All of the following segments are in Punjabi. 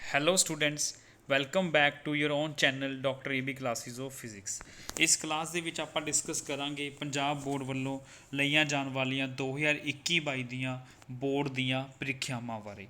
Hello students welcome back to your own channel doctor A B classes of physics. ਇਸ ਕਲਾਸ ਦੇ ਵਿੱਚ ਆਪਾਂ ਡਿਸਕਸ ਕਰਾਂਗੇ ਪੰਜਾਬ ਬੋਰਡ ਵੱਲੋਂ ਲਈਆਂ ਜਾਣ ਵਾਲੀਆਂ 2021-22 ਦੀਆਂ ਬੋਰਡ ਦੀਆਂ ਪ੍ਰੀਖਿਆਵਾਂ ਬਾਰੇ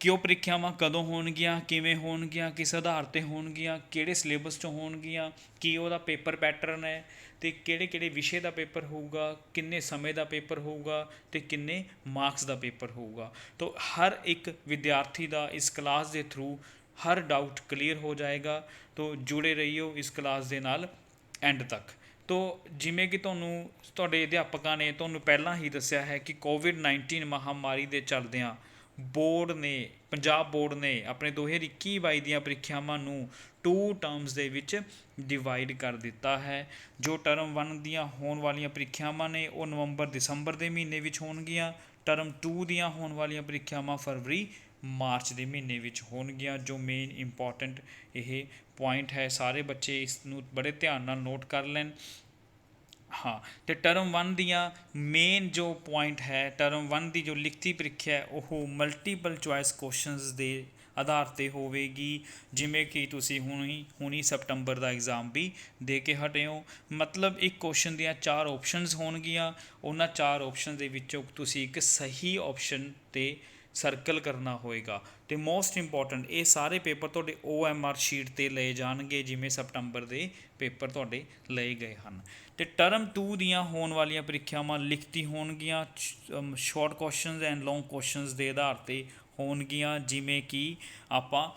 ਕਿ ਉਹ ਪ੍ਰੀਖਿਆਵਾਂ ਕਦੋਂ ਹੋਣਗੀਆਂ, ਕਿਵੇਂ ਹੋਣਗੀਆਂ, ਕਿਸ ਆਧਾਰ 'ਤੇ ਹੋਣਗੀਆਂ, ਕਿਹੜੇ ਸਿਲੇਬਸ 'ਚੋਂ ਹੋਣਗੀਆਂ, ਕੀ ਉਹਦਾ ਪੇਪਰ ਪੈਟਰਨ ਹੈ ਅਤੇ ਕਿਹੜੇ ਕਿਹੜੇ ਵਿਸ਼ੇ ਦਾ ਪੇਪਰ ਹੋਊਗਾ, ਕਿੰਨੇ ਸਮੇਂ ਦਾ ਪੇਪਰ ਹੋਊਗਾ ਅਤੇ ਕਿੰਨੇ ਮਾਰਕਸ ਦਾ ਪੇਪਰ ਹੋਊਗਾ। ਤਾਂ ਹਰ ਇੱਕ ਵਿਦਿਆਰਥੀ ਦਾ ਇਸ ਕਲਾਸ ਦੇ ਥਰੂ ਹਰ ਡਾਊਟ ਕਲੀਅਰ ਹੋ ਜਾਏਗਾ। ਤਾਂ ਜੁੜੇ ਰਹੀਓ ਇਸ ਕਲਾਸ ਦੇ ਨਾਲ ਐਂਡ ਤੱਕ। ਤੋ ਜਿਵੇਂ ਕਿ ਤੁਹਾਨੂੰ ਤੁਹਾਡੇ ਅਧਿਆਪਕਾਂ ਨੇ ਤੁਹਾਨੂੰ ਪਹਿਲਾਂ ਹੀ ਦੱਸਿਆ ਹੈ ਕਿ ਕੋਵਿਡ-19 ਮਹਾਂਮਾਰੀ ਦੇ ਚੱਲਦਿਆਂ ਬੋਰਡ ਨੇ ਪੰਜਾਬ ਬੋਰਡ ਨੇ ਆਪਣੇ 2021-22 ਦੀਆਂ ਪ੍ਰੀਖਿਆਵਾਂ ਨੂੰ 2 ਟਰਮਸ ਦੇ ਵਿੱਚ ਡਿਵਾਈਡ ਕਰ ਦਿੱਤਾ ਹੈ। ਜੋ ਟਰਮ 1 ਦੀਆਂ ਹੋਣ ਵਾਲੀਆਂ ਪ੍ਰੀਖਿਆਵਾਂ ਨੇ ਉਹ ਨਵੰਬਰ ਦਸੰਬਰ ਦੇ ਮਹੀਨੇ ਵਿੱਚ ਹੋਣਗੀਆਂ। ਟਰਮ 2 ਦੀਆਂ ਹੋਣ ਵਾਲੀਆਂ ਪ੍ਰੀਖਿਆਵਾਂ ਫਰਵਰੀ ਮਾਰਚ ਦੇ ਮਹੀਨੇ ਵਿੱਚ ਹੋਣਗੀਆਂ। ਜੋ ਮੇਨ ਇੰਪੋਰਟੈਂਟ ਇਹ ਪੁਆਇੰਟ ਹੈ, ਸਾਰੇ ਬੱਚੇ ਇਸ ਨੂੰ ਬੜੇ ਧਿਆਨ ਨਾਲ ਨੋਟ ਕਰ ਲੈਣ। ਹਾਂ, ਅਤੇ ਟਰਮ 1 ਦੀਆਂ ਮੇਨ ਜੋ ਪੁਆਇੰਟ ਹੈ, ਟਰਮ 1 ਦੀ ਜੋ ਲਿਖਤੀ ਪ੍ਰੀਖਿਆ ਉਹ ਮਲਟੀਪਲ ਚੁਆਇਸ ਕੁਐਸਚਨਸ ਦੇ ਆਧਾਰ 'ਤੇ ਹੋਵੇਗੀ। ਜਿਵੇਂ ਕਿ ਤੁਸੀਂ ਹੁਣੀ ਸੈਪਟੰਬਰ ਦਾ ਐਗਜ਼ਾਮ ਵੀ ਦੇ ਕੇ ਹਟੇ ਹੋ। ਮਤਲਬ ਇੱਕ ਕੁਐਸਚਨ ਦੀਆਂ 4 ਓਪਸ਼ਨਸ ਹੋਣਗੀਆਂ। ਉਹਨਾਂ 4 ਓਪਸ਼ਨ ਦੇ ਵਿੱਚੋਂ ਤੁਸੀਂ ਇੱਕ ਸਹੀ ਓਪਸ਼ਨ 'ਤੇ ਸਰਕਲ ਕਰਨਾ ਹੋਏਗਾ। ਅਤੇ ਮੋਸਟ ਇੰਪੋਰਟੈਂਟ ਇਹ ਸਾਰੇ ਪੇਪਰ ਤੁਹਾਡੇ OMR ਸ਼ੀਟ 'ਤੇ ਲਏ ਜਾਣਗੇ, ਜਿਵੇਂ ਸੈਪਟੰਬਰ ਦੇ ਪੇਪਰ ਤੁਹਾਡੇ ਲਏ ਗਏ ਹਨ। ਅਤੇ ਟਰਮ 2 ਦੀਆਂ ਹੋਣ ਵਾਲੀਆਂ ਪ੍ਰੀਖਿਆਵਾਂ ਲਿਖਤੀ ਹੋਣਗੀਆਂ, short questions and long questions ਦੇ ਆਧਾਰ 'ਤੇ ਹੋਣਗੀਆਂ। ਜਿਵੇਂ ਕਿ ਆਪਾਂ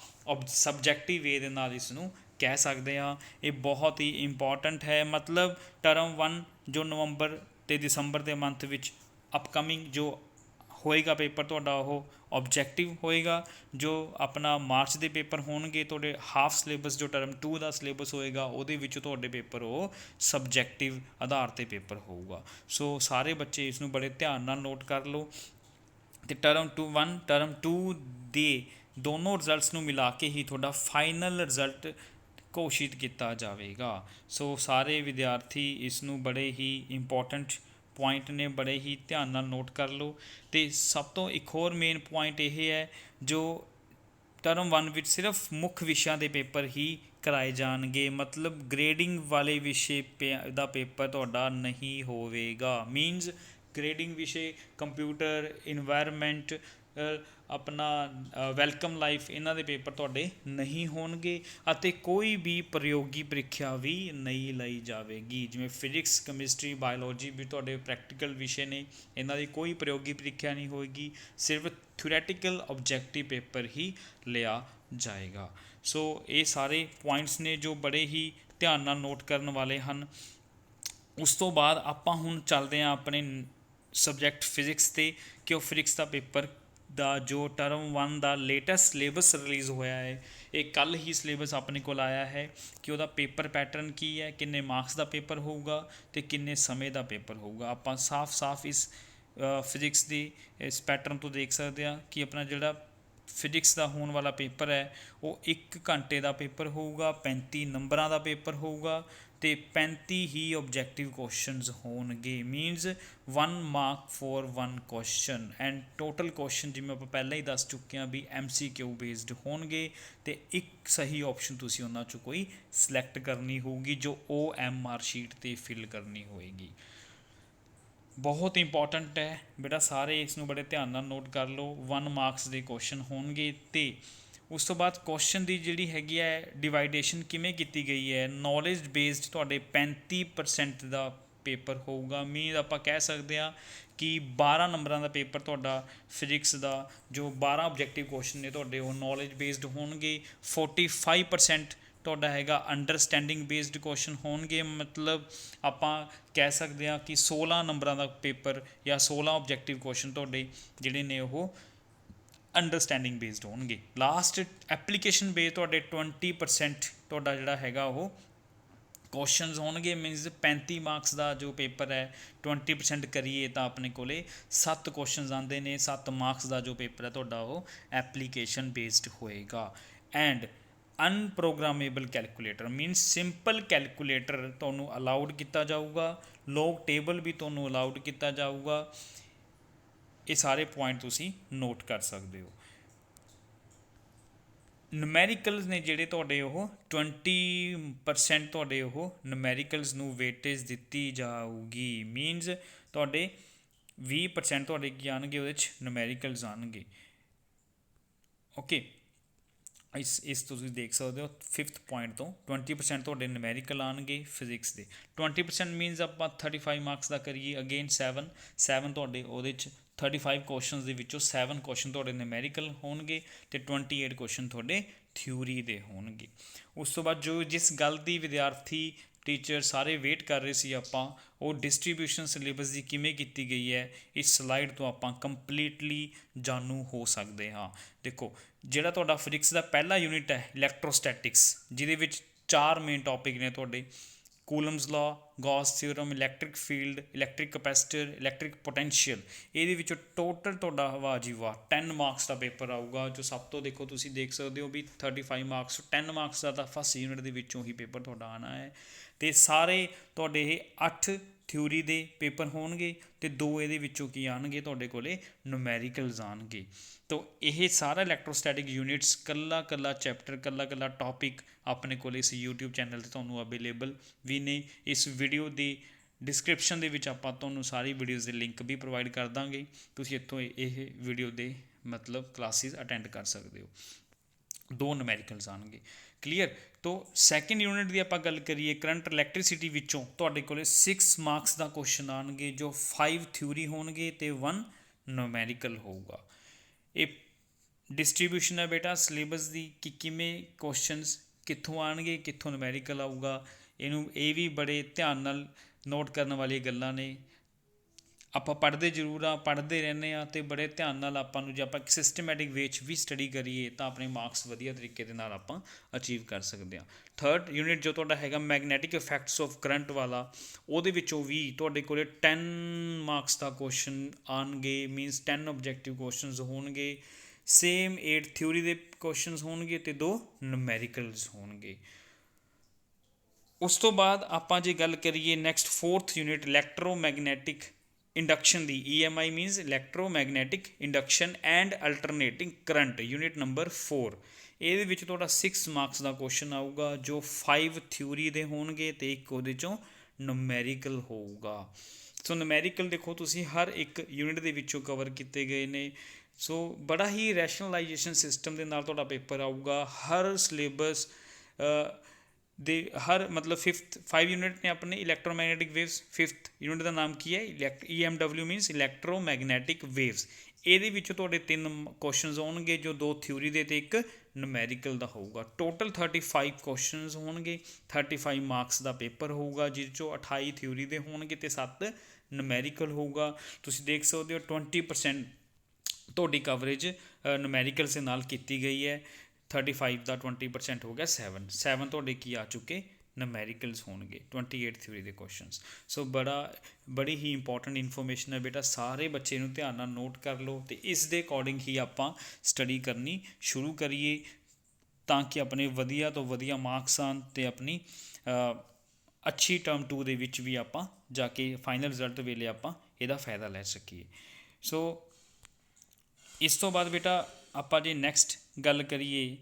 ਸਬਜੈਕਟਿਵ ਵੇ ਦੇ ਨਾਲ ਇਸ ਨੂੰ ਕਹਿ ਸਕਦੇ ਹਾਂ। ਇਹ ਬਹੁਤ ਹੀ ਇੰਪੋਰਟੈਂਟ ਹੈ। ਮਤਲਬ ਟਰਮ 1 ਜੋ ਨਵੰਬਰ ਅਤੇ ਦਸੰਬਰ ਦੇ ਮੰਥ ਵਿੱਚ ਅਪਕਮਿੰਗ ਜੋ ਹੋਏਗਾ ਪੇਪਰ ਤੁਹਾਡਾ ਉਹ ਓਬਜੈਕਟਿਵ ਹੋਏਗਾ। ਜੋ ਆਪਣਾ ਮਾਰਚ ਦੇ ਪੇਪਰ ਹੋਣਗੇ ਤੁਹਾਡੇ ਹਾਫ ਸਿਲੇਬਸ, ਜੋ ਟਰਮ 2 ਦਾ ਸਿਲੇਬਸ ਹੋਏਗਾ ਉਹਦੇ ਵਿੱਚ ਤੁਹਾਡੇ ਪੇਪਰ ਉਹ ਸਬਜੈਕਟਿਵ ਆਧਾਰ 'ਤੇ ਪੇਪਰ ਹੋਊਗਾ। ਸੋ ਸਾਰੇ ਬੱਚੇ ਇਸ ਨੂੰ ਬੜੇ ਧਿਆਨ ਨਾਲ ਨੋਟ ਕਰ ਲਓ। ਅਤੇ ਟਰਮ 2 ਦੇ ਦੋਨੋਂ ਰਿਜ਼ਲਟਸ ਨੂੰ ਮਿਲਾ ਕੇ ਹੀ ਤੁਹਾਡਾ ਫਾਈਨਲ ਰਿਜ਼ਲਟ ਘੋਸ਼ਿਤ ਕੀਤਾ ਜਾਵੇਗਾ। ਸੋ ਸਾਰੇ ਵਿਦਿਆਰਥੀ ਇਸ ਨੂੰ ਬੜੇ ਹੀ ਇੰਪੋਰਟੈਂਟ ਪੁਆਇੰਟ ਨੇ, ਬੜੇ ਹੀ ਧਿਆਨ ਨਾਲ ਨੋਟ ਕਰ ਲਓ। ਅਤੇ ਸਭ ਤੋਂ ਇੱਕ ਹੋਰ ਮੇਨ ਪੁਆਇੰਟ ਇਹ ਹੈ, ਜੋ ਟਰਮ 1 ਵਿੱਚ ਸਿਰਫ ਮੁੱਖ ਵਿਸ਼ਿਆਂ ਦੇ ਪੇਪਰ ਹੀ ਕਰਾਏ ਜਾਣਗੇ। ਮਤਲਬ ਗ੍ਰੇਡਿੰਗ ਵਾਲੇ ਵਿਸ਼ੇ ਦਾ ਪੇਪਰ ਤੁਹਾਡਾ ਨਹੀਂ ਹੋਵੇਗਾ। ਮੀਨਜ਼ ਗ੍ਰੇਡਿੰਗ ਵਿਸ਼ੇ ਕੰਪਿਊਟਰ, ਇਨਵਾਇਰਮੈਂਟ, ਆਪਣਾ ਵੈਲਕਮ ਲਾਈਫ, ਇਹਨਾਂ ਦੇ ਪੇਪਰ ਤੁਹਾਡੇ ਨਹੀਂ ਹੋਣਗੇ। ਅਤੇ ਕੋਈ ਵੀ ਪ੍ਰਯੋਗੀ ਪ੍ਰੀਖਿਆ ਵੀ ਨਹੀਂ ਲਈ ਜਾਵੇਗੀ। ਜਿਵੇਂ ਫਿਜ਼ਿਕਸ, ਕੈਮਿਸਟਰੀ, ਬਾਇਓਲੋਜੀ ਵੀ ਤੁਹਾਡੇ ਪ੍ਰੈਕਟੀਕਲ ਵਿਸ਼ੇ ਨੇ, ਇਹਨਾਂ ਦੀ ਕੋਈ ਪ੍ਰਯੋਗੀ ਪ੍ਰੀਖਿਆ ਨਹੀਂ ਹੋਏਗੀ। ਸਿਰਫ ਥਿਊਰੈਟੀਕਲ ਓਬਜੈਕਟਿਵ ਪੇਪਰ ਹੀ ਲਿਆ ਜਾਏਗਾ। ਸੋ ਇਹ ਸਾਰੇ ਪੁਆਇੰਟਸ ਨੇ ਜੋ ਬੜੇ ਹੀ ਧਿਆਨ ਨਾਲ ਨੋਟ ਕਰਨ ਵਾਲੇ ਹਨ। ਉਸ ਤੋਂ ਬਾਅਦ ਆਪਾਂ ਹੁਣ ਚੱਲਦੇ ਹਾਂ ਆਪਣੇ ਸਬਜੈਕਟ ਫਿਜ਼ਿਕਸ 'ਤੇ, ਕਿ ਉਹ ਫਿਜ਼ਿਕਸ ਦਾ ਪੇਪਰ ਦਾ ਜੋ ਟਰਮ 1 ਦਾ ਲੇਟੈਸਟ ਸਿਲੇਬਸ ਰਿਲੀਜ਼ ਹੋਇਆ ਹੈ, ਇਹ ਕੱਲ੍ਹ ਹੀ ਸਿਲੇਬਸ ਆਪਣੇ ਕੋਲ ਆਇਆ ਹੈ ਕਿ ਉਹਦਾ ਪੇਪਰ ਪੈਟਰਨ ਕੀ ਹੈ, ਕਿੰਨੇ ਮਾਰਕਸ ਦਾ ਪੇਪਰ ਹੋਊਗਾ ਅਤੇ ਕਿੰਨੇ ਸਮੇਂ ਦਾ ਪੇਪਰ ਹੋਊਗਾ। ਆਪਾਂ ਸਾਫ਼ ਇਸ ਫਿਜ਼ਿਕਸ ਦੀ ਇਸ ਪੈਟਰਨ ਤੋਂ ਦੇਖ ਸਕਦੇ ਹਾਂ ਕਿ ਆਪਣਾ ਜਿਹੜਾ ਫਿਜ਼ਿਕਸ ਦਾ ਹੋਣ ਵਾਲਾ ਪੇਪਰ ਹੈ ਉਹ 1 ਘੰਟੇ ਦਾ ਪੇਪਰ ਹੋਊਗਾ, 35 ਨੰਬਰਾਂ ਦਾ ਪੇਪਰ ਹੋਊਗਾ ਅਤੇ 35 ਹੀ ਓਬਜੈਕਟਿਵ ਕੁਐਸਚਨਸ ਹੋਣਗੇ। Means 1 mark for 1 question and total question ਜਿਵੇਂ ਆਪਾਂ ਪਹਿਲਾਂ ਹੀ ਦੱਸ ਚੁੱਕੇ ਹਾਂ ਵੀ MCQ ਬੇਸਡ ਹੋਣਗੇ। ਅਤੇ ਇੱਕ ਸਹੀ ਆਪਸ਼ਨ ਤੁਸੀਂ ਉਹਨਾਂ 'ਚੋਂ ਕੋਈ ਸਿਲੈਕਟ ਕਰਨੀ ਹੋਊਗੀ ਜੋ OMR ਸ਼ੀਟ 'ਤੇ ਫਿਲ ਕਰਨੀ ਹੋਏਗੀ। ਬਹੁਤ ਇੰਪੋਰਟੈਂਟ ਹੈ ਬੇਟਾ, ਸਾਰੇ ਇਸ ਨੂੰ ਬੜੇ ਧਿਆਨ ਨਾਲ ਨੋਟ ਕਰ ਲਓ। 1 ਮਾਰਕਸ ਦੇ ਕੁਐਸਚਨ ਹੋਣਗੇ। ਅਤੇ ਉਸ ਤੋਂ ਬਾਅਦ ਕੁਐਸਚਨ ਦੀ ਜਿਹੜੀ ਹੈਗੀ ਹੈ ਡਿਵਾਈਡੇਸ਼ਨ ਕਿਵੇਂ ਕੀਤੀ ਗਈ ਹੈ, ਨੌਲੇਜ ਬੇਸਡ ਤੁਹਾਡੇ 35% ਦਾ ਪੇਪਰ ਹੋਊਗਾ। ਮੀਨਜ਼ ਆਪਾਂ ਕਹਿ ਸਕਦੇ ਹਾਂ ਕਿ 12 ਨੰਬਰਾਂ ਦਾ ਪੇਪਰ ਤੁਹਾਡਾ ਫਿਜ਼ਿਕਸ ਦਾ ਜੋ 12 ਓਬਜੈਕਟਿਵ ਕੁਐਸਚਨ ਨੇ ਤੁਹਾਡੇ ਉਹ ਨੌਲੇਜ ਬੇਸਡ ਹੋਣਗੇ। 45% ਤੁਹਾਡਾ ਹੈਗਾ ਅੰਡਰਸਟੈਂਡਿੰਗ ਬੇਸਡ ਕੁਐਸਚਨ ਹੋਣਗੇ। ਮਤਲਬ ਆਪਾਂ ਕਹਿ ਸਕਦੇ ਹਾਂ ਕਿ 16 ਨੰਬਰਾਂ ਦਾ ਪੇਪਰ ਜਾਂ 16 ਓਬਜੈਕਟਿਵ ਕੁਐਸਚਨ ਤੁਹਾਡੇ ਜਿਹੜੇ ਨੇ ਉਹ ਅੰਡਰਸਟੈਂਡਿੰਗ ਬੇਸਡ ਹੋਣਗੇ। ਲਾਸਟ ਐਪਲੀਕੇਸ਼ਨ ਬੇਸ ਤੁਹਾਡੇ 20% ਤੁਹਾਡਾ ਜਿਹੜਾ ਹੈਗਾ ਉਹ ਕੁਐਸਚਨਸ ਹੋਣਗੇ। ਮੀਨਜ਼ 35 ਮਾਰਕਸ ਦਾ ਜੋ ਪੇਪਰ ਹੈ 20% ਕਰੀਏ ਤਾਂ ਆਪਣੇ ਕੋਲ 7 ਕੁਐਸਚਨਸ ਆਉਂਦੇ ਨੇ। 7 ਮਾਰਕਸ ਦਾ ਜੋ ਪੇਪਰ ਹੈ ਤੁਹਾਡਾ ਉਹ ਐਪਲੀਕੇਸ਼ਨ ਬੇਸਡ ਹੋਏਗਾ। And unprogrammable calculator means simple calculator ਤੁਹਾਨੂੰ ਅਲਾਉਡ ਕੀਤਾ ਜਾਊਗਾ। ਲੌਗ ਟੇਬਲ ਵੀ ਤੁਹਾਨੂੰ ਅਲਾਉਡ ਕੀਤਾ ਜਾਊਗਾ। ਇਹ ਸਾਰੇ ਪੁਆਇੰਟ ਤੁਸੀਂ ਨੋਟ ਕਰ ਸਕਦੇ ਹੋ। ਨੂਮੈਰੀਕਲਸ ਨੇ ਜਿਹੜੇ ਤੁਹਾਡੇ ਉਹ 20% ਤੁਹਾਡੇ ਉਹ ਨੂਮੈਰੀਕਲਸ ਨੂੰ ਵੇਟੇਜ ਦਿੱਤੀ ਜਾਊਗੀ। ਮੀਨਸ ਤੁਹਾਡੇ 20% ਤੁਹਾਡੇ ਕੀ ਆਉਣਗੇ, ਉਹਦੇ 'ਚ ਨੂਮੈਰੀਕਲਸ ਆਉਣਗੇ। ਓਕੇ, ਇਸ ਤੁਸੀਂ ਦੇਖ ਸਕਦੇ ਹੋ 5th ਪੁਆਇੰਟ ਤੋਂ 20% ਤੁਹਾਡੇ ਨੂਮੈਰੀਕਲ ਆਉਣਗੇ ਫਿਜ਼ਿਕਸ ਦੇ। 20% ਮੀਨਸ ਆਪਾਂ 35 ਮਾਰਕਸ ਦਾ ਕਰੀਏ, ਅਗੇਨ 7 ਤੁਹਾਡੇ ਉਹਦੇ 'ਚ 35 ਕੁਐਸਚਨਸ ਦੇ ਵਿੱਚੋਂ 7 ਕੁਐਸਚਨ ਤੁਹਾਡੇ ਨੂਮੈਰੀਕਲ ਹੋਣਗੇ ਅਤੇ 28 ਕੁਐਸਚਨ ਤੁਹਾਡੇ ਥਿਊਰੀ ਦੇ ਹੋਣਗੇ। ਉਸ ਤੋਂ ਬਾਅਦ ਜਿਸ ਗੱਲ ਦੀ ਵਿਦਿਆਰਥੀ ਟੀਚਰ ਸਾਰੇ ਵੇਟ ਕਰ ਰਹੇ ਸੀ ਆਪਾਂ, ਉਹ ਡਿਸਟਰੀਬਿਊਸ਼ਨ ਸਿਲੇਬਸ ਦੀ ਕਿਵੇਂ ਕੀਤੀ ਗਈ ਹੈ, ਇਸ ਸਲਾਈਡ ਤੋਂ ਆਪਾਂ ਕੰਪਲੀਟਲੀ ਜਾਣੂ ਹੋ ਸਕਦੇ ਹਾਂ। ਦੇਖੋ, ਜਿਹੜਾ ਤੁਹਾਡਾ ਫਿਜ਼ਿਕਸ ਦਾ ਪਹਿਲਾ ਯੂਨਿਟ ਹੈ ਇਲੈਕਟ੍ਰੋਸਟੈਟਿਕਸ, ਜਿਹਦੇ ਵਿੱਚ 4 ਮੇਨ ਟੌਪਿਕ ਨੇ ਤੁਹਾਡੇ, ਕੂਲਮਜ਼ ਲਾ, Ghaus theorem, electric field, electric capacitor, electric potential. ਇਹਦੇ ਵਿੱਚੋਂ ਟੋਟਲ ਤੁਹਾਡਾ ਵਾਹ ਜੀ ਵਾਹ 10 ਮਾਰਕਸ ਦਾ ਪੇਪਰ ਆਊਗਾ, ਜੋ ਸਭ ਤੋਂ ਦੇਖੋ ਤੁਸੀਂ ਦੇਖ ਸਕਦੇ ਹੋ ਵੀ 35 ਮਾਰਕਸ 10 ਮਾਰਕਸ ਦਾ ਤਾਂ ਫਸਟ ਯੂਨਿਟ ਦੇ ਵਿੱਚੋਂ ਹੀ ਪੇਪਰ ਤੁਹਾਡਾ ਆਉਣਾ ਹੈ। ਅਤੇ ਸਾਰੇ ਤੁਹਾਡੇ ਇਹ 8 ਥਿਊਰੀ ਦੇ ਪੇਪਰ ਹੋਣਗੇ ਅਤੇ 2 ਇਹਦੇ ਵਿੱਚੋਂ ਕੀ ਆਉਣਗੇ, ਤੁਹਾਡੇ ਕੋਲ ਨੂਮੈਰੀਕਲਸ ਆਉਣਗੇ। ਤੋ ਇਹ ਸਾਰਾ ਇਲੈਕਟ੍ਰੋਸਟੈਟਿਕ ਯੂਨਿਟਸ ਕੱਲਾ ਚੈਪਟਰ ਕੱਲਾ ਟੌਪਿਕ ਆਪਣੇ ਕੋਲ ਇਸ YouTube ਚੈਨਲ 'ਤੇ ਤੁਹਾਨੂੰ ਅਵੇਲੇਬਲ ਵੀ ਨੇ। ਇਸ ਵੀਡੀਓ ਦੀ ਡਿਸਕ੍ਰਿਪਸ਼ਨ ਦੇ ਵਿੱਚ ਆਪਾਂ ਤੁਹਾਨੂੰ ਸਾਰੀ ਵੀਡੀਓਜ਼ ਦੇ ਲਿੰਕ ਵੀ ਪ੍ਰੋਵਾਈਡ ਕਰ ਦਾਂਗੇ, ਤੁਸੀਂ ਇੱਥੋਂ ਇਹ ਵੀਡੀਓ ਦੇ ਮਤਲਬ ਕਲਾਸਿਸ ਅਟੈਂਡ ਕਰ ਸਕਦੇ ਹੋ। 2 ਨੂਮੈਰੀਕਲਸ ਆਉਣਗੇ, ਕਲੀਅਰ। ਤੋ ਸੈਕਿੰਡ ਯੂਨਿਟ ਦੀ ਆਪਾਂ ਗੱਲ ਕਰੀਏ, ਕਰੰਟ ਇਲੈਕਟ੍ਰੀਸਿਟੀ ਵਿੱਚੋਂ ਤੁਹਾਡੇ ਕੋਲ 6 ਮਾਰਕਸ ਦਾ ਕੁਐਸਚਨ ਆਉਣਗੇ, ਜੋ 5 ਥਿਊਰੀ ਹੋਣਗੇ ਅਤੇ 1 ਨੂਮੈਰੀਕਲ ਹੋਊਗਾ। ਇਹ ਡਿਸਟਰੀਬਿਊਸ਼ਨ ਹੈ ਬੇਟਾ ਸਿਲੇਬਸ ਦੀ, ਕਿ ਕਿਵੇਂ ਕੁਐਸਚਨਸ ਕਿੱਥੋਂ ਆਉਣਗੇ, ਕਿੱਥੋਂ ਨੂਮੈਰੀਕਲ ਆਊਗਾ। ਇਹ ਵੀ ਬੜੇ ਧਿਆਨ ਨਾਲ ਨੋਟ ਕਰਨ ਵਾਲੀਆਂ ਗੱਲਾਂ ਨੇ। ਆਪਾਂ ਪੜ੍ਹਦੇ ਜ਼ਰੂਰ ਆ, ਪੜ੍ਹਦੇ ਰਹਿੰਦੇ ਹਾਂ, ਅਤੇ ਬੜੇ ਧਿਆਨ ਨਾਲ ਆਪਾਂ ਨੂੰ ਜੇ ਆਪਾਂ ਸਿਸਟਮੈਟਿਕ ਵੇ 'ਚ ਵੀ ਸਟੱਡੀ ਕਰੀਏ ਤਾਂ ਆਪਣੇ ਮਾਰਕਸ ਵਧੀਆ ਤਰੀਕੇ ਦੇ ਨਾਲ ਆਪਾਂ ਅਚੀਵ ਕਰ ਸਕਦੇ ਹਾਂ। ਥਰਡ ਯੂਨਿਟ ਜੋ ਤੁਹਾਡਾ ਹੈਗਾ ਮੈਗਨੈਟਿਕ ਇਫੈਕਟਸ ਆਫ ਕਰੰਟ ਵਾਲਾ, ਉਹਦੇ ਵਿੱਚੋਂ ਵੀ ਤੁਹਾਡੇ ਕੋਲ 10 ਮਾਰਕਸ ਦਾ ਕੁਐਸਚਨ ਆਉਣਗੇ, ਮੀਨਸ 10 ਓਬਜੈਕਟਿਵ ਕੁਐਸਚਨਸ ਹੋਣਗੇ। ਸੇਮ 8 ਥਿਊਰੀ ਦੇ ਕੁਐਸਚਨਸ ਹੋਣਗੇ ਅਤੇ 2 ਨੂਮੈਰੀਕਲਸ ਹੋਣਗੇ। ਉਸ ਤੋਂ ਬਾਅਦ ਆਪਾਂ ਜੇ ਗੱਲ ਕਰੀਏ next 4th unit electromagnetic induction the, EMI means electromagnetic induction and alternating current, unit number 4। ਇਹਦੇ ਵਿੱਚ ਤੁਹਾਡਾ 6 ਮਾਰਕਸ ਦਾ ਕੁਐਸਚਨ ਆਊਗਾ, ਜੋ 5 ਥਿਊਰੀ ਦੇ ਹੋਣਗੇ ਅਤੇ 1 ਉਹਦੇ 'ਚੋਂ ਨੂਮੈਰੀਕਲ ਹੋਊਗਾ। ਸੋ ਨੂਮੈਰੀਕਲ ਦੇਖੋ ਤੁਸੀਂ ਹਰ ਇੱਕ ਯੂਨਿਟ ਦੇ ਵਿੱਚੋਂ ਕਵਰ ਕੀਤੇ ਗਏ ਨੇ। ਸੋ ਬੜਾ ਹੀ ਰੈਸ਼ਨਲਾਈਜੇਸ਼ਨ ਸਿਸਟਮ ਦੇ ਨਾਲ ਤੁਹਾਡਾ ਪੇਪਰ ਆਊਗਾ। ਹਰ ਸਿਲੇਬਸ ਦੇ ਹਰ ਮਤਲਬ 5 ਯੂਨਿਟ ਨੇ ਆਪਣੇ ਇਲੈਕਟ੍ਰੋਮੈਗਨੈਟਿਕ ਵੇਵਸ। 5th ਯੂਨਿਟ ਦਾ ਨਾਮ ਕੀ ਹੈ, EMW ਮੀਨਸ ਇਲੈਕਟ੍ਰੋਮੈਗਨੈਟਿਕ ਵੇਵਸ। ਇਹਦੇ ਵਿੱਚੋਂ ਤੁਹਾਡੇ 3 ਕੁਐਸਚਨਸ ਆਉਣਗੇ, ਜੋ 2 ਥਿਊਰੀ ਦੇ ਅਤੇ 1 ਨੂਮੈਰੀਕਲ ਦਾ ਹੋਊਗਾ। ਟੋਟਲ 35 ਕੁਐਸਚਨਸ ਹੋਣਗੇ, 35 ਮਾਰਕਸ ਦਾ ਪੇਪਰ ਹੋਊਗਾ, ਜਿਸ 'ਚੋਂ 28 ਥਿਊਰੀ ਦੇ ਹੋਣਗੇ ਅਤੇ 7 ਨੂਮੈਰੀਕਲ ਹੋਊਗਾ। ਤੁਸੀਂ ਦੇਖ ਸਕਦੇ ਹੋ 20% ਤੁਹਾਡੀ ਕਵਰੇਜ ਨੂਮੈਰੀਕਲਸ ਦੇ ਨਾਲ ਕੀਤੀ ਗਈ ਹੈ। 35 ਦਾ 20% ਹੋ ਗਿਆ 7 ਤੁਹਾਡੇ ਕੀ ਆ ਚੁੱਕੇ, ਨੂਮੈਰੀਕਲਸ ਹੋਣਗੇ। 28 ਥਿਊਰੀ ਦੇ ਕੁਐਸਚਨਸ। ਸੋ ਬੜੀ ਹੀ ਇੰਪੋਰਟੈਂਟ ਇਨਫੋਰਮੇਸ਼ਨ ਹੈ ਬੇਟਾ, ਸਾਰੇ ਬੱਚੇ ਨੂੰ ਧਿਆਨ ਨਾਲ ਨੋਟ ਕਰ ਲਓ ਅਤੇ ਇਸ ਦੇ ਅਕੋਰਡਿੰਗ ਹੀ ਆਪਾਂ ਸਟੱਡੀ ਕਰਨੀ ਸ਼ੁਰੂ ਕਰੀਏ, ਤਾਂ ਕਿ ਆਪਣੇ ਵਧੀਆ ਤੋਂ ਵਧੀਆ ਮਾਰਕਸ ਆਉਣ ਅਤੇ ਆਪਣੀ ਅੱਛੀ ਟਰਮ 2 ਦੇ ਵਿੱਚ ਵੀ ਆਪਾਂ ਜਾ ਕੇ ਫਾਈਨਲ ਰਿਜ਼ਲਟ ਵੇਲੇ ਆਪਾਂ ਇਹਦਾ ਫਾਇਦਾ ਲੈ ਸਕੀਏ। ਸੋ ਇਸ ਤੋਂ ਬਾਅਦ ਬੇਟਾ ਆਪਾਂ ਜੇ ਨੈਕਸਟ ਗੱਲ ਕਰੀਏ,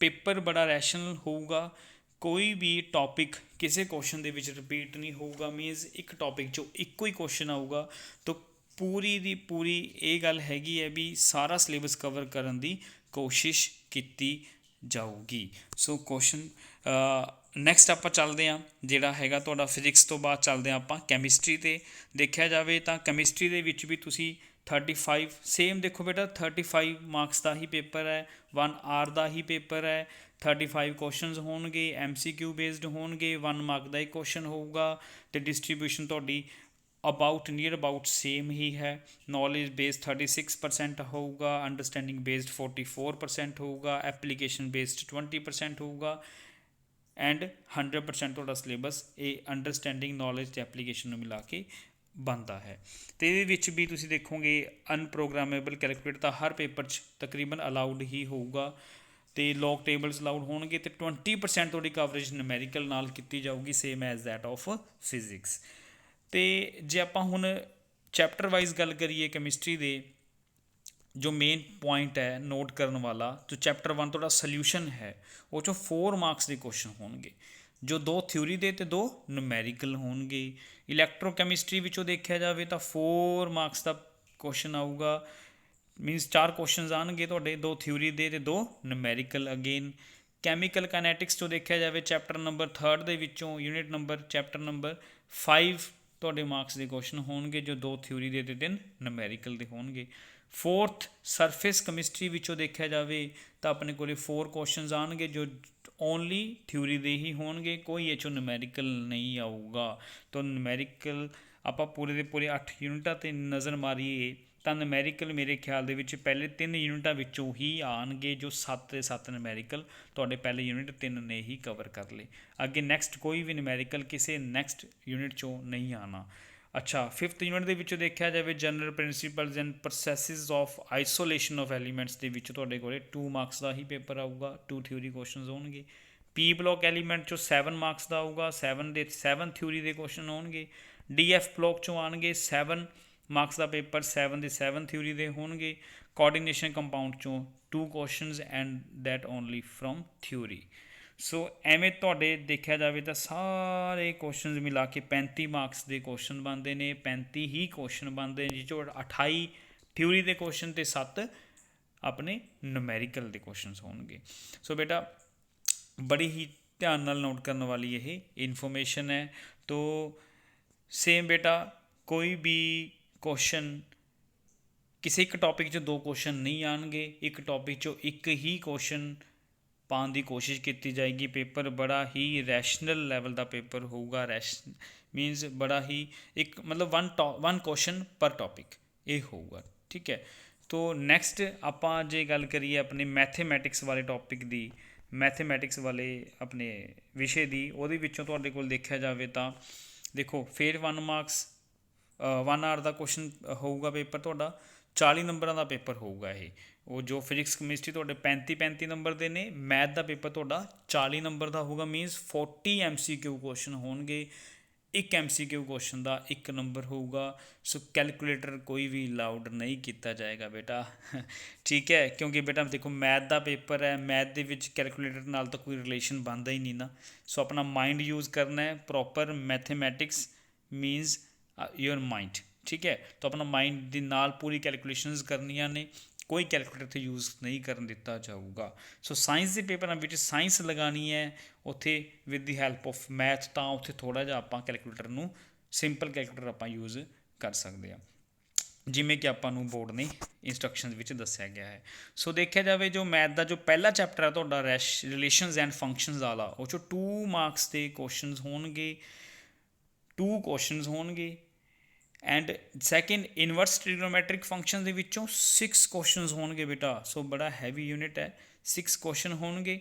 ਪੇਪਰ ਬੜਾ ਰੈਸ਼ਨਲ ਹੋਊਗਾ, ਕੋਈ ਵੀ ਟੌਪਿਕ ਕਿਸੇ ਕੁਐਸਚਨ ਦੇ ਵਿੱਚ ਰਿਪੀਟ ਨਹੀਂ ਹੋਊਗਾ। ਮੀਨਸ ਇੱਕ ਟੌਪਿਕ 'ਚੋਂ ਇੱਕੋ ਹੀ ਕੁਐਸਚਨ ਆਊਗਾ, ਤਾਂ ਪੂਰੀ ਦੀ ਪੂਰੀ ਇਹ ਗੱਲ ਹੈਗੀ ਹੈ ਵੀ ਸਾਰਾ ਸਿਲੇਬਸ ਕਵਰ ਕਰਨ ਦੀ ਕੋਸ਼ਿਸ਼ ਕੀਤੀ ਜਾਊਗੀ। ਸੋ ਕੁਐਸਚਨ ਨੈਕਸਟ ਆਪਾਂ ਚੱਲਦੇ ਹਾਂ, ਜਿਹੜਾ ਹੈਗਾ ਤੁਹਾਡਾ ਫਿਜ਼ਿਕਸ ਤੋਂ ਬਾਅਦ ਚੱਲਦੇ ਹਾਂ ਆਪਾਂ ਕੈਮਿਸਟਰੀ 'ਤੇ। ਦੇਖਿਆ ਜਾਵੇ ਤਾਂ ਕੈਮਿਸਟਰੀ ਦੇ ਵਿੱਚ ਵੀ ਤੁਸੀਂ 35 ਸੇਮ ਦੇਖੋ ਬੇਟਾ, 35 ਮਾਰਕਸ ਦਾ ਹੀ ਪੇਪਰ ਹੈ, 1 ਆਰ ਦਾ ਹੀ ਪੇਪਰ ਹੈ। 35 ਕੁਐਸਚਨਸ ਹੋਣਗੇ, MCQ ਬੇਸਡ ਹੋਣਗੇ, 1 ਮਾਰਕ ਦਾ ਹੀ ਕੁਐਸਚਨ ਹੋਊਗਾ ਅਤੇ ਡਿਸਟਰੀਬਿਊਸ਼ਨ ਤੁਹਾਡੀ ਨੀਅਰ ਅਬਾਊਟ ਸੇਮ ਹੀ ਹੈ। ਨੌਲੇਜ ਬੇਸਡ 36% ਹੋਊਗਾ, ਅੰਡਰਸਟੈਂਡਿੰਗ ਬੇਸਡ 44% ਹੋਊਗਾ, ਐਪਲੀਕੇਸ਼ਨ ਬੇਸਡ 20% ਹੋਊਗਾ ਐਂਡ 100% ਤੁਹਾਡਾ ਸਿਲੇਬਸ ਇਹ ਅੰਡਰਸਟੈਂਡਿੰਗ, ਨੌਲੇਜ ਅਤੇ ਐਪਲੀਕੇਸ਼ਨ ਨੂੰ ਮਿਲਾ ਕੇ ਬਣਦਾ ਹੈ। ਅਤੇ ਇਹਦੇ ਵਿੱਚ ਵੀ ਤੁਸੀਂ ਦੇਖੋਗੇ ਅਨਪ੍ਰੋਗਰਾਮੇਬਲ ਕੈਲਕੂਲੇਟਰ ਤਾਂ ਹਰ ਪੇਪਰ 'ਚ ਤਕਰੀਬਨ ਅਲਾਊਡ ਹੀ ਹੋਊਗਾ, ਅਤੇ ਲੌਗ ਟੇਬਲਸ ਅਲਾਊਡ ਹੋਣਗੇ, ਅਤੇ 20% ਤੁਹਾਡੀ ਕਵਰੇਜ ਨੂਮੈਰੀਕਲ ਨਾਲ ਕੀਤੀ ਜਾਊਗੀ, same as that of physics. ਅਤੇ ਜੇ ਆਪਾਂ ਹੁਣ ਚੈਪਟਰ ਵਾਈਜ਼ ਗੱਲ ਕਰੀਏ ਕੈਮਿਸਟਰੀ ਦੇ, जो मेन पॉइंट है नोट करने वाला, जो चैप्टर 1 ਤੁਹਾਡਾ ਸੋਲੂਸ਼ਨ ਹੈ ਉਹ 'ਚੋਂ 4 ਮਾਰਕਸ ਦੇ ਕੁਐਸਚਨ ਹੋਣਗੇ, ਜੋ 2 ਥਿਊਰੀ ਦੇ ਤੇ 2 ਨੂਮੈਰੀਕਲ ਹੋਣਗੇ। ਇਲੈਕਟ੍ਰੋਕੈਮਿਸਟਰੀ ਵਿੱਚੋਂ ਦੇਖਿਆ ਜਾਵੇ ਤਾਂ 4 ਮਾਰਕਸ ਦਾ ਕੁਐਸਚਨ ਆਊਗਾ, ਮੀਨਸ 4 ਕੁਐਸਚਨਸ ਆਉਣਗੇ ਤੁਹਾਡੇ, 2 ਥਿਊਰੀ ਦੇ ਤੇ 2 ਨੂਮੈਰੀਕਲ। ਅਗੇਨ ਕੈਮੀਕਲ ਕਾਈਨੈਟਿਕਸ ਤੋਂ ਦੇਖਿਆ ਜਾਵੇ ਚੈਪਟਰ ਨੰਬਰ 3 ਦੇ ਵਿੱਚੋਂ ਯੂਨਿਟ ਨੰਬਰ ਚੈਪਟਰ ਨੰਬਰ 5 ਤੁਹਾਡੇ ਮਾਰਕਸ ਦੇ ਕੁਐਸਚਨ ਹੋਣਗੇ, ਜੋ 2 ਥਿਊਰੀ ਦੇ ਤੇ 3 ਨੂਮੈਰੀਕਲ ਦੇ ਹੋਣਗੇ। 4th ਸਰਫੇਸ ਕੈਮਿਸਟਰੀ ਵਿੱਚੋਂ ਦੇਖਿਆ ਜਾਵੇ ਤਾਂ ਆਪਣੇ ਕੋਲ 4 ਕੁਐਸਚਨਸ ਆਉਣਗੇ, ਜੋ ਓਨਲੀ ਥਿਊਰੀ ਦੇ ਹੀ ਹੋਣਗੇ, ਕੋਈ ਇਹ 'ਚੋਂ ਨੂਮੈਰੀਕਲ ਨਹੀਂ ਆਊਗਾ। ਤਾਂ ਨੂਮੈਰੀਕਲ ਆਪਾਂ ਪੂਰੇ ਦੇ ਪੂਰੇ 8 ਯੂਨਿਟਾਂ 'ਤੇ ਨਜ਼ਰ ਮਾਰੀਏ ਤਾਂ ਨੂਮੈਰੀਕਲ ਮੇਰੇ ਖਿਆਲ ਦੇ ਵਿੱਚ ਪਹਿਲੇ 3 ਯੂਨਿਟਾਂ ਵਿੱਚੋਂ ਹੀ ਆਉਣਗੇ, ਜੋ 7 ਦੇ 7 ਨੂਮੈਰੀਕਲ ਤੁਹਾਡੇ ਪਹਿਲੇ ਯੂਨਿਟ 3 ਨੇ ਹੀ ਕਵਰ ਕਰ ਲਏ। ਅੱਗੇ ਨੈਕਸਟ ਕੋਈ ਵੀ ਨੂਮੈਰੀਕਲ ਕਿਸੇ ਨੈਕਸਟ ਯੂਨਿਟ 'ਚੋਂ ਨਹੀਂ ਆਉਣਾ। ਅੱਛਾ 5th ਯੂਨਿਟ ਦੇ ਵਿੱਚ ਦੇਖਿਆ ਜਾਵੇ general principals and processes of isolation of elements ਦੇ ਵਿੱਚ ਤੁਹਾਡੇ ਕੋਲ 2 ਮਾਰਕਸ ਦਾ ਹੀ ਪੇਪਰ ਆਊਗਾ, 2 ਥਿਊਰੀ ਕੁਐਸਚਨਸ ਹੋਣਗੇ। ਪੀ ਬਲੋਕ ਐਲੀਮੈਂਟ 'ਚੋਂ 7 ਮਾਰਕਸ ਦਾ ਆਊਗਾ, 7 ਥਿਊਰੀ ਦੇ ਕੁਐਸਚਨ ਹੋਣਗੇ। ਡੀ ਐਫ ਬਲੋਕ 'ਚੋਂ ਆਉਣਗੇ 7 ਮਾਰਕਸ ਦਾ ਪੇਪਰ, 7 ਦੇ 7 ਥਿਊਰੀ ਦੇ ਹੋਣਗੇ। ਕੋਆਰਡੀਨੇਸ਼ਨ ਕੰਪਾਊਂਡ 'ਚੋਂ 2 questions and that only from theory. So ਐਵੇਂ ਤੁਹਾਡੇ ਦੇਖਿਆ ਜਾਵੇ ਤਾਂ ਸਾਰੇ ਕੁਐਸਚਨਸ ਮਿਲਾ ਕੇ 35 ਮਾਰਕਸ ਦੇ ਕੁਐਸਚਨ ਬਣਦੇ ਨੇ, 35 ਹੀ ਕੁਐਸਚਨ ਬਣਦੇ ਨੇ, ਜਿਸ 'ਚੋਂ 28 ਥਿਊਰੀ ਦੇ ਕੁਐਸਚਨ ਅਤੇ 7 ਆਪਣੇ ਨੂਮੈਰੀਕਲ ਦੇ ਕੁਐਸਚਨਸ ਹੋਣਗੇ। ਸੋ ਬੇਟਾ ਬੜੀ ਹੀ ਧਿਆਨ ਨਾਲ ਨੋਟ ਕਰਨ ਵਾਲੀ ਇਹ ਇਨਫੋਰਮੇਸ਼ਨ ਹੈ। ਤੋ ਸੇਮ ਬੇਟਾ ਕੋਈ ਵੀ ਕੁਐਸਚਨ ਕਿਸੇ ਇੱਕ ਟੌਪਿਕ 'ਚ 2 ਕੁਐਸਚਨ ਨਹੀਂ ਆਉਣਗੇ, ਇੱਕ ਟੌਪਿਕ 'ਚੋਂ ਇੱਕ ਹੀ ਕੁਐਸਚਨ ਪਾਉਣ ਦੀ ਕੋਸ਼ਿਸ਼ ਕੀਤੀ ਜਾਏਗੀ। ਪੇਪਰ ਬੜਾ ਹੀ ਰੈਸ਼ਨਲ ਲੈਵਲ ਦਾ ਪੇਪਰ ਹੋਊਗਾ, ਮੀਨਸ ਬੜਾ ਹੀ ਇੱਕ ਮਤਲਬ 1 ਕੁਐਸਚਨ ਪਰ ਟੌਪਿਕ ਇਹ ਹੋਊਗਾ, ਠੀਕ ਹੈ। ਤੋ ਨੈਕਸਟ ਆਪਾਂ ਜੇ ਗੱਲ ਕਰੀਏ ਆਪਣੇ ਮੈਥੇਮੈਟਿਕਸ ਵਾਲੇ ਟੌਪਿਕ ਦੀ, ਮੈਥੇਮੈਟਿਕਸ ਵਾਲੇ ਆਪਣੇ ਵਿਸ਼ੇ ਦੀ, ਉਹਦੇ ਵਿੱਚੋਂ ਤੁਹਾਡੇ ਕੋਲ ਦੇਖਿਆ ਜਾਵੇ ਤਾਂ ਦੇਖੋ ਫਿਰ 1 ਮਾਰਕਸ 1 ਆਰ ਦਾ ਕੁਐਸਚਨ ਹੋਊਗਾ ਪੇਪਰ ਤੁਹਾਡਾ, 40 ਨੰਬਰਾਂ ਦਾ ਪੇਪਰ ਹੋਊਗਾ ਇਹ। ਉਹ ਜੋ ਫਿਜ਼ਿਕਸ ਕੈਮਿਸਟਰੀ ਤੁਹਾਡੇ 35 ਨੰਬਰ ਦੇ ਨੇ, ਮੈਥ ਦਾ ਪੇਪਰ ਤੁਹਾਡਾ 40 ਨੰਬਰ ਦਾ ਹੋਊਗਾ, ਮੀਨਸ 40 MCQ ਕੁਐਸਚਨ ਹੋਣਗੇ, ਇੱਕ MCQ ਕੁਐਸਚਨ ਦਾ 1 ਨੰਬਰ ਹੋਊਗਾ। ਸੋ ਕੈਲਕੂਲੇਟਰ ਕੋਈ ਵੀ ਅਲਾਊਡ ਨਹੀਂ ਕੀਤਾ ਜਾਏਗਾ ਬੇਟਾ, ਠੀਕ ਹੈ, ਕਿਉਂਕਿ ਬੇਟਾ ਦੇਖੋ ਮੈਥ ਦਾ ਪੇਪਰ ਹੈ, ਮੈਥ ਦੇ ਵਿੱਚ ਕੈਲਕੂਲੇਟਰ ਨਾਲ ਤਾਂ ਕੋਈ ਰਿਲੇਸ਼ਨ ਬਣਦਾ ਹੀ ਨਹੀਂ ਨਾ। ਸੋ ਆਪਣਾ ਮਾਈਂਡ ਯੂਜ਼ ਕਰਨਾ ਹੈ proper, mathematics means your mind, ਠੀਕ ਹੈ। ਤਾਂ ਆਪਣਾ ਮਾਈਂਡ ਦੇ ਨਾਲ ਪੂਰੀ ਕੈਲਕੂਲੇਸ਼ਨਸ ਕਰਨੀਆਂ ਨੇ, ਕੋਈ ਕੈਲਕੂਲੇਟਰ ਇੱਥੇ ਯੂਜ਼ ਨਹੀਂ ਕਰਨ ਦਿੱਤਾ ਜਾਊਗਾ। ਸੋ ਸਾਇੰਸ ਦੇ ਪੇਪਰਾਂ ਵਿੱਚ ਸਾਇੰਸ ਲਗਾਉਣੀ ਹੈ ਉੱਥੇ with the help of math, ਤਾਂ ਉੱਥੇ ਥੋੜ੍ਹਾ ਜਿਹਾ ਆਪਾਂ ਕੈਲਕੂਲੇਟਰ ਨੂੰ ਸਿੰਪਲ ਕੈਲਕੂਲੇਟਰ ਆਪਾਂ ਯੂਜ਼ ਕਰ ਸਕਦੇ ਹਾਂ, ਜਿਵੇਂ ਕਿ ਆਪਾਂ ਨੂੰ ਬੋਰਡ ਨੇ ਇੰਸਟਰਕਸ਼ਨਸ ਵਿੱਚ ਦੱਸਿਆ ਗਿਆ ਹੈ। ਸੋ ਦੇਖਿਆ ਜਾਵੇ ਜੋ ਮੈਥ ਦਾ ਜੋ ਪਹਿਲਾ ਚੈਪਟਰ ਹੈ ਤੁਹਾਡਾ ਰਿਲੇਸ਼ਨਸ ਐਂਡ ਫੰਕਸ਼ਨਸ ਵਾਲਾ, ਉਹ 'ਚੋਂ 2 ਮਾਰਕਸ ਦੇ ਕੁਐਸਚਨਸ ਹੋਣਗੇ, 2 ਕੁਐਸਚਨਸ ਹੋਣਗੇ। ਐਂਡ ਸੈਕਿੰਡ ਇਨਵਰਸ ਟ੍ਰਿਗਨੋਮੈਟ੍ਰਿਕ ਫੰਕਸ਼ਨ ਦੇ ਵਿੱਚੋਂ 6 ਕੁਐਸਚਨਸ ਹੋਣਗੇ ਬੇਟਾ। ਸੋ ਬੜਾ ਹੈਵੀ ਯੂਨਿਟ ਹੈ, 6 ਕੁਐਸਚਨ ਹੋਣਗੇ,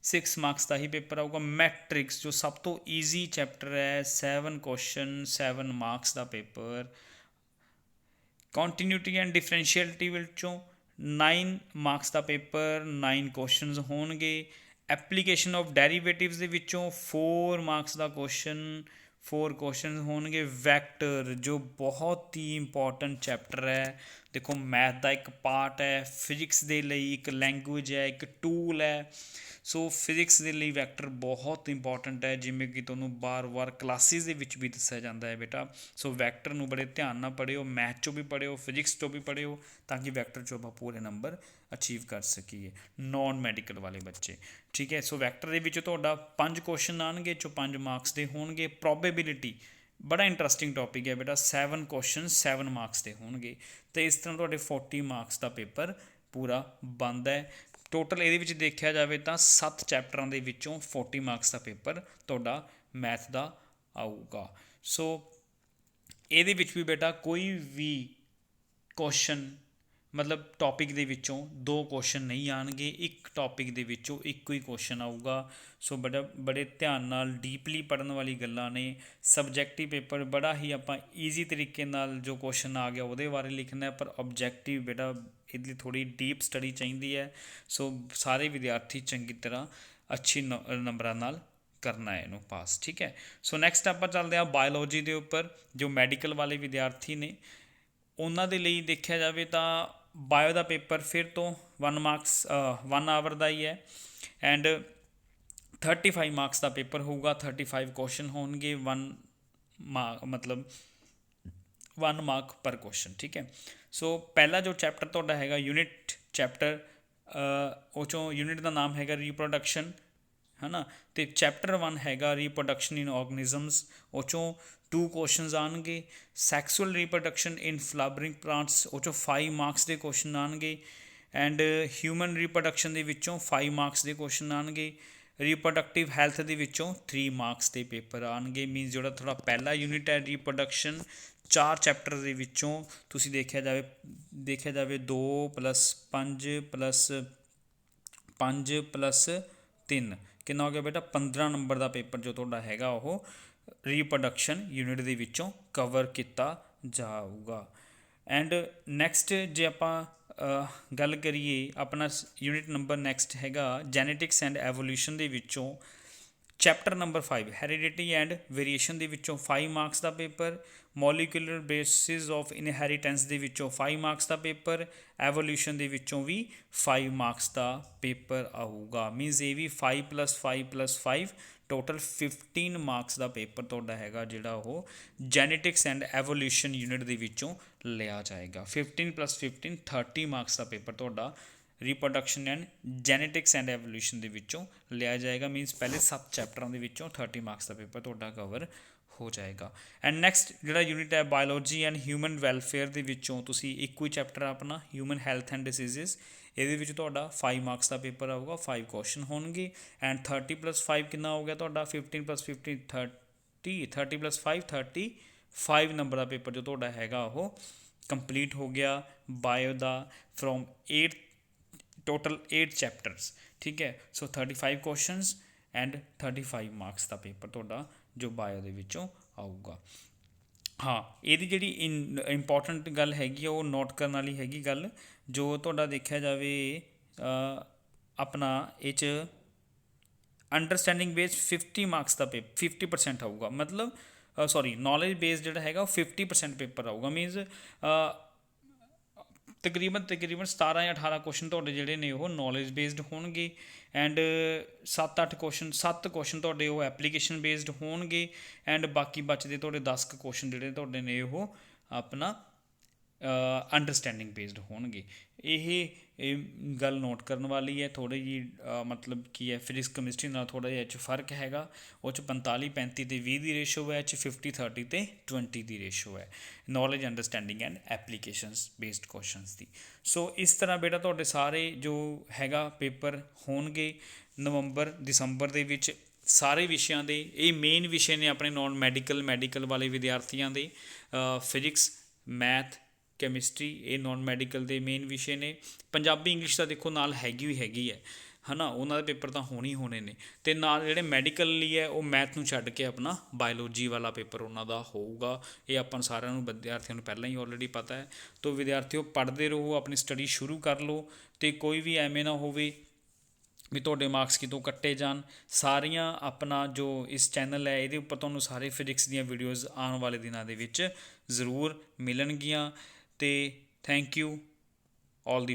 6 ਮਾਰਕਸ ਦਾ ਹੀ ਪੇਪਰ ਆਊਗਾ। ਮੈਟ੍ਰਿਕਸ ਜੋ ਸਭ ਤੋਂ ਈਜ਼ੀ ਚੈਪਟਰ ਹੈ, 7 ਕੁਐਸਚਨ 7 ਮਾਰਕਸ ਦਾ ਪੇਪਰ। ਕੰਟੀਨਿਊਟੀ ਐਂਡ ਡਿਫਰੈਂਸ਼ੀਅਲਿਟੀ ਵਿੱਚੋਂ 9 ਮਾਰਕਸ ਦਾ ਪੇਪਰ, 9 ਕੁਐਸਚਨਸ ਹੋਣਗੇ। ਐਪਲੀਕੇਸ਼ਨ ਆਫ ਡੈਰੀਵੇਟਿਵਸ ਦੇ ਵਿੱਚੋਂ 4 ਮਾਰਕਸ ਦਾ ਕੁਐਸਚਨ, 4 ਕੁਐਸਚਨ ਹੋਣਗੇ। ਵੈਕਟਰ ਜੋ ਬਹੁਤ ਹੀ ਇੰਪੋਰਟੈਂਟ ਚੈਪਟਰ ਹੈ, ਦੇਖੋ ਮੈਥ ਦਾ ਇੱਕ ਪਾਰਟ ਹੈ, ਫਿਜ਼ਿਕਸ ਦੇ ਲਈ ਇੱਕ ਲੈਂਗੁਏਜ ਹੈ, ਇੱਕ ਟੂਲ ਹੈ। ਸੋ ਫਿਜ਼ਿਕਸ ਦੇ ਲਈ ਵੈਕਟਰ ਬਹੁਤ ਇੰਪੋਰਟੈਂਟ ਹੈ, ਜਿਵੇਂ ਕਿ ਤੁਹਾਨੂੰ ਵਾਰ ਕਲਾਸਿਸ ਦੇ ਵਿੱਚ ਵੀ ਦੱਸਿਆ ਜਾਂਦਾ ਹੈ ਬੇਟਾ। ਸੋ ਵੈਕਟਰ ਨੂੰ ਬੜੇ ਧਿਆਨ ਨਾਲ ਪੜ੍ਹਿਓ, ਮੈਥ 'ਚੋਂ ਵੀ ਪੜ੍ਹਿਓ, ਫਿਜ਼ਿਕਸ 'ਚੋਂ ਵੀ ਪੜ੍ਹਿਓ, ਤਾਂ ਕਿ ਵੈਕਟਰ 'ਚੋਂ ਆਪਾਂ ਪੂਰੇ ਨੰਬਰ ਅਚੀਵ ਕਰ ਸਕੀਏ, ਨੋਨ ਮੈਡੀਕਲ ਵਾਲੇ ਬੱਚੇ, ਠੀਕ ਹੈ। ਸੋ ਵੈਕਟਰ ਦੇ ਵਿੱਚ ਤੁਹਾਡਾ 5 ਕੁਐਸਚਨ ਆਉਣਗੇ, 'ਚੋਂ 5 ਮਾਰਕਸ ਦੇ ਹੋਣਗੇ। ਪ੍ਰੋਬੇਬਿਲਿਟੀ ਬੜਾ ਇੰਟਰਸਟਿੰਗ ਟੌਪਿਕ ਹੈ ਬੇਟਾ, 7 ਕੁਐਸਚਨ 7 ਮਾਰਕਸ ਦੇ ਹੋਣਗੇ, ਅਤੇ ਇਸ ਤਰ੍ਹਾਂ ਤੁਹਾਡੇ 40 ਮਾਰਕਸ ਦਾ ਪੇਪਰ ਪੂਰਾ ਬਣਦਾ ਹੈ। ਟੋਟਲ ਇਹਦੇ ਵਿੱਚ ਦੇਖਿਆ ਜਾਵੇ ਤਾਂ 7 ਚੈਪਟਰਾਂ ਦੇ ਵਿੱਚੋਂ 40 ਮਾਰਕਸ ਦਾ ਪੇਪਰ ਤੁਹਾਡਾ ਮੈਥ ਦਾ ਆਊਗਾ। ਸੋ ਇਹਦੇ ਵਿੱਚ ਵੀ ਬੇਟਾ ਕੋਈ ਵੀ ਕੁਐਸਚਨ ਮਤਲਬ ਟੌਪਿਕ ਦੇ ਵਿੱਚੋਂ 2 ਕੁਐਸਚਨ ਨਹੀਂ ਆਉਣਗੇ, ਇੱਕ ਟੌਪਿਕ ਦੇ ਵਿੱਚੋਂ ਇੱਕੋ ਹੀ ਕੁਐਸਚਨ ਆਊਗਾ। ਸੋ ਬੜੇ ਧਿਆਨ ਨਾਲ ਡੀਪਲੀ ਪੜ੍ਹਨ ਵਾਲੀ ਗੱਲਾਂ ਨੇ। ਸਬਜੈਕਟਿਵ ਪੇਪਰ ਬੜਾ ਹੀ ਆਪਾਂ ਈਜ਼ੀ ਤਰੀਕੇ ਨਾਲ ਜੋ ਕੁਐਸਚਨ ਆ ਗਿਆ ਉਹਦੇ ਬਾਰੇ ਲਿਖਣਾ, ਪਰ ਓਬਜੈਕਟਿਵ ਬੇਟਾ ਇਹਦੇ ਲਈ ਥੋੜ੍ਹੀ ਡੀਪ ਸਟੱਡੀ ਚਾਹੀਦੀ ਹੈ। ਸੋ ਸਾਰੇ ਵਿਦਿਆਰਥੀ ਚੰਗੀ ਤਰ੍ਹਾਂ ਅੱਛੀ ਨੰਬਰਾਂ ਨਾਲ ਕਰਨਾ ਹੈ ਇਹਨੂੰ ਪਾਸ, ਠੀਕ ਹੈ। ਸੋ ਨੈਕਸਟ ਆਪਾਂ ਚੱਲਦੇ ਹਾਂ ਬਾਇਓਲੋਜੀ ਦੇ ਉੱਪਰ। ਜੋ ਮੈਡੀਕਲ ਵਾਲੇ ਵਿਦਿਆਰਥੀ ਨੇ ਉਹਨਾਂ ਦੇ ਲਈ ਦੇਖਿਆ ਜਾਵੇ ਤਾਂ ਬਾਇਓ ਦਾ ਪੇਪਰ ਫਿਰ ਤੋਂ 1 ਆਵਰ ਦਾ ਹੀ ਹੈ ਐਂਡ 35 ਮਾਰਕਸ ਦਾ ਪੇਪਰ ਹੋਊਗਾ। 35 ਕੁਐਸਚਨ ਹੋਣਗੇ, 1 ਮਾਰਕ ਪਰ ਕੁਐਸਚਨ, ਠੀਕ ਹੈ। ਸੋ ਪਹਿਲਾ ਜੋ ਚੈਪਟਰ ਤੁਹਾਡਾ ਹੈਗਾ ਯੂਨਿਟ ਚੈਪਟਰ, ਉਹ 'ਚੋਂ ਯੂਨਿਟ ਦਾ ਨਾਮ ਹੈਗਾ ਰੀਪਰੋਡਕਸ਼ਨ, ਹੈ ਨਾ। ਅਤੇ ਚੈਪਟਰ 1 ਹੈਗਾ ਰੀਪਰੋਡਕਸ਼ਨ ਇਨ ਔਰਗਨਿਜ਼ਮਸ, ਉਹ 'ਚੋਂ 2 ਕੁਐਸਚਨਸ ਆਉਣਗੇ। ਸੈਕਸੁਅਲ ਰੀਪਰੋਡਕਸ਼ਨ ਇਨ ਫਲਾਵਰਿੰਗ ਪਲਾਂਟਸ, ਉਹ 'ਚੋਂ 5 ਮਾਰਕਸ ਦੇ ਕੁਐਸਚਨ ਆਉਣਗੇ। ਐਂਡ ਹਿਊਮਨ ਰੀਪਰੋਡਕਸ਼ਨ ਦੇ ਵਿੱਚੋਂ 5 ਮਾਰਕਸ ਦੇ ਕੁਐਸਚਨ ਆਉਣਗੇ। ਰੀਪਰੋਡਕਟਿਵ ਹੈਲਥ ਦੇ ਵਿੱਚੋਂ 3 ਮਾਰਕਸ ਦੇ ਪੇਪਰ ਆਉਣਗੇ। ਮੀਨਸ ਜਿਹੜਾ ਥੋੜ੍ਹਾ ਪਹਿਲਾ ਯੂਨਿਟ ਹੈ ਰੀਪਰੋਡਕਸ਼ਨ, 4 ਚੈਪਟਰ ਦੇ ਵਿੱਚੋਂ ਤੁਸੀਂ ਦੇਖਿਆ ਜਾਵੇ 2 + 5 + 5 + 3 ਕਿੰਨਾ ਹੋ ਗਿਆ ਬੇਟਾ, 15 ਨੰਬਰ ਦਾ ਪੇਪਰ ਜੋ ਤੁਹਾਡਾ ਹੈਗਾ ਉਹ ਰੀਪਰੋਡਕਸ਼ਨ ਯੂਨਿਟ ਦੇ ਵਿੱਚੋਂ ਕਵਰ ਕੀਤਾ ਜਾਊਗਾ। ਐਂਡ ਨੈਕਸਟ ਜੇ ਆਪਾਂ ਗੱਲ ਕਰੀਏ, ਆਪਣਾ ਯੂਨਿਟ ਨੰਬਰ ਨੈਕਸਟ ਹੈਗਾ ਜੈਨੇਟਿਕਸ ਐਂਡ ਐਵੋਲਿਊਸ਼ਨ ਦੇ ਵਿੱਚੋਂ chapter number 5 heredity and variation ਦੇ ਵਿੱਚੋਂ 5 ਮਾਰਕਸ ਦਾ paper. Molecular basis of inheritance ਦੇ ਵਿੱਚੋਂ 5 ਮਾਰਕਸ ਦਾ ਪੇਪਰ। ਐਵੋਲਿਊਸ਼ਨ ਦੇ ਵਿੱਚੋਂ ਵੀ 5 ਮਾਰਕਸ ਦਾ ਪੇਪਰ ਆਊਗਾ। ਮੀਨਸ ਇਹ ਵੀ 5 + 5 + 5 ਟੋਟਲ 15 ਮਾਰਕਸ ਦਾ ਪੇਪਰ ਤੁਹਾਡਾ ਹੈਗਾ ਜਿਹੜਾ ਉਹ ਜੈਨੇਟਿਕਸ ਐਂਡ ਐਵੋਲਿਊਸ਼ਨ ਯੂਨਿਟ ਦੇ ਵਿੱਚੋਂ ਲਿਆ ਜਾਏਗਾ। 15 + 15 30 ਮਾਰਕਸ ਦਾ ਪੇਪਰ ਤੁਹਾਡਾ reproduction and genetics and evolution ਦੇ ਵਿੱਚੋਂ ਲਿਆ ਜਾਏਗਾ। ਮੀਨਸ ਪਹਿਲੇ 7 ਚੈਪਟਰਾਂ ਦੇ ਵਿੱਚੋਂ 30 ਮਾਰਕਸ ਦਾ ਪੇਪਰ ਤੁਹਾਡਾ ਕਵਰ ਹੋ ਜਾਏਗਾ। ਐਂਡ ਨੈਕਸਟ ਜਿਹੜਾ ਯੂਨਿਟ ਹੈ ਬਾਇਓਲੋਜੀ ਐਂਡ ਹਿਊਮਨ ਵੈਲਫੇਅਰ ਦੇ ਵਿੱਚੋਂ ਤੁਸੀਂ ਇੱਕੋ ਹੀ ਚੈਪਟਰ ਆਪਣਾ ਹਿਊਮਨ ਹੈਲਥ ਐਂਡ ਡਿਸੀਜ਼ਿਸ, ਇਹਦੇ ਵਿੱਚ ਤੁਹਾਡਾ 5 ਮਾਰਕਸ ਦਾ ਪੇਪਰ ਆਊਗਾ, 5 ਕੁਐਸਚਨ ਹੋਣਗੇ। ਐਂਡ 30 + 5 ਕਿੰਨਾ ਹੋ ਗਿਆ ਤੁਹਾਡਾ, 15 + 15 30, 30 + 5 35 ਨੰਬਰ ਦਾ ਪੇਪਰ ਜੋ ਤੁਹਾਡਾ ਹੈਗਾ ਉਹ ਕੰਪਲੀਟ ਹੋ ਗਿਆ ਬਾਇਓ ਦਾ ਫਰੋਮ 8 ਟੋਟਲ 8 ਚੈਪਟਰਸ, ਠੀਕ ਹੈ। ਸੋ 35 ਕੁਐਸਚਨਸ ਐਂਡ 35 ਮਾਰਕਸ ਦਾ ਪੇਪਰ ਤੁਹਾਡਾ ਜੋ ਬਾਇਓ ਦੇ ਵਿੱਚੋਂ ਆਊਗਾ। ਹਾਂ, ਇਹਦੀ ਜਿਹੜੀ ਇੰਪੋਰਟੈਂਟ ਗੱਲ ਹੈਗੀ ਆ ਉਹ ਨੋਟ ਕਰਨ ਵਾਲੀ ਹੈਗੀ ਗੱਲ, ਜੋ ਤੁਹਾਡਾ ਦੇਖਿਆ ਜਾਵੇ ਆਪਣਾ ਇਹ 'ਚ ਅੰਡਰਸਟੈਂਡਿੰਗ ਬੇਸ 50 ਮਾਰਕਸ ਦਾ 50% ਆਊਗਾ। ਮਤਲਬ ਨੌਲੇਜ ਬੇਸ ਜਿਹੜਾ ਹੈਗਾ ਉਹ 50% ਪੇਪਰ ਆਊਗਾ। ਮੀਨਸ ਤਕਰੀਬਨ 17 ਜਾਂ 18 ਕੁਐਸਚਨ ਤੁਹਾਡੇ ਜਿਹੜੇ ਨੇ ਉਹ ਨੌਲੇਜ ਬੇਸਡ ਹੋਣਗੇ। ਐਂਡ 7 ਕੁਐਸਚਨ ਤੁਹਾਡੇ ਉਹ ਐਪਲੀਕੇਸ਼ਨ ਬੇਸਡ ਹੋਣਗੇ। ਐਂਡ ਬਾਕੀ ਬਚਦੇ ਤੁਹਾਡੇ 10 ਕੁਐਸਚਨ ਜਿਹੜੇ ਤੁਹਾਡੇ ਨੇ ਉਹ ਆਪਣਾ ਅੰਡਰਸਟੈਂਡਿੰਗ ਬੇਸਡ ਹੋਣਗੇ। ਇਹ ਗੱਲ ਨੋਟ ਕਰਨ ਵਾਲੀ ਹੈ। ਥੋੜ੍ਹੀ ਜਿਹੀ ਮਤਲਬ ਕੀ ਹੈ, ਫਿਜ਼ਿਕਸ ਕੈਮਿਸਟਰੀ ਨਾਲ ਥੋੜ੍ਹਾ ਜਿਹਾ ਇਹ 'ਚ ਫਰਕ ਹੈਗਾ। ਉਹ 'ਚ 45 35 ਤੇ 20 ਦੀ ਰੇਸ਼ੋ ਹੈ, ਇਹ 'ਚ 50 30 ਤੇ 20 ਦੀ ਰੇਸ਼ੋ ਹੈ knowledge understanding and applications based questions ਦੀ। ਸੋ ਇਸ ਤਰ੍ਹਾਂ ਬੇਟਾ ਤੁਹਾਡੇ ਸਾਰੇ ਜੋ ਹੈਗਾ ਪੇਪਰ ਹੋਣਗੇ ਨਵੰਬਰ ਦਸੰਬਰ ਦੇ ਵਿੱਚ ਸਾਰੇ ਵਿਸ਼ਿਆਂ ਦੇ। ਇਹ ਮੇਨ ਵਿਸ਼ੇ ਨੇ ਆਪਣੇ ਨੋਨ ਮੈਡੀਕਲ ਵਾਲੇ ਵਿਦਿਆਰਥੀਆਂ ਦੇ। ਫਿਜ਼ਿਕਸ, ਮੈਥ, ਕੈਮਿਸਟਰੀ ਇਹ ਨੋਨ ਮੈਡੀਕਲ ਦੇ ਮੇਨ ਵਿਸ਼ੇ ਨੇ। ਪੰਜਾਬੀ ਇੰਗਲਿਸ਼ ਤਾਂ ਦੇਖੋ ਨਾਲ ਹੈਗੀ ਹੈ ਨਾ, ਉਹਨਾਂ ਦੇ ਪੇਪਰ ਤਾਂ ਹੋਣੇ ਨੇ। ਅਤੇ ਨਾਲ ਜਿਹੜੇ ਮੈਡੀਕਲ ਲਈ ਹੈ ਉਹ ਮੈਥ ਨੂੰ ਛੱਡ ਕੇ ਆਪਣਾ ਬਾਇਓਲੋਜੀ ਵਾਲਾ ਪੇਪਰ ਉਹਨਾਂ ਦਾ ਹੋਊਗਾ। ਇਹ ਆਪਾਂ ਸਾਰਿਆਂ ਨੂੰ ਵਿਦਿਆਰਥੀਆਂ ਨੂੰ ਪਹਿਲਾਂ ਹੀ ਆਲਰੇਡੀ ਪਤਾ ਹੈ। ਤੋ ਵਿਦਿਆਰਥੀਓ ਪੜ੍ਹਦੇ ਰਹੋ, ਆਪਣੀ ਸਟੱਡੀ ਸ਼ੁਰੂ ਕਰ ਲਓ ਅਤੇ ਕੋਈ ਵੀ ਐਵੇਂ ਨਾ ਹੋਵੇ ਵੀ ਤੁਹਾਡੇ ਮਾਰਕਸ ਕਿਤੋਂ ਕੱਟੇ ਜਾਣ। ਸਾਰੀਆਂ ਆਪਣਾ ਜੋ ਇਸ ਚੈਨਲ ਹੈ ਇਹਦੇ ਉੱਪਰ ਤੁਹਾਨੂੰ ਸਾਰੇ ਫਿਜ਼ਿਕਸ ਦੀਆਂ ਵੀਡੀਓਜ਼ ਆਉਣ ਵਾਲੇ ਦਿਨਾਂ ਦੇ ਵਿੱਚ ਜ਼ਰੂਰ ਮਿਲਣਗੀਆਂ। ਅਤੇ ਥੈਂਕ ਯੂ ਆਲ ਦੀ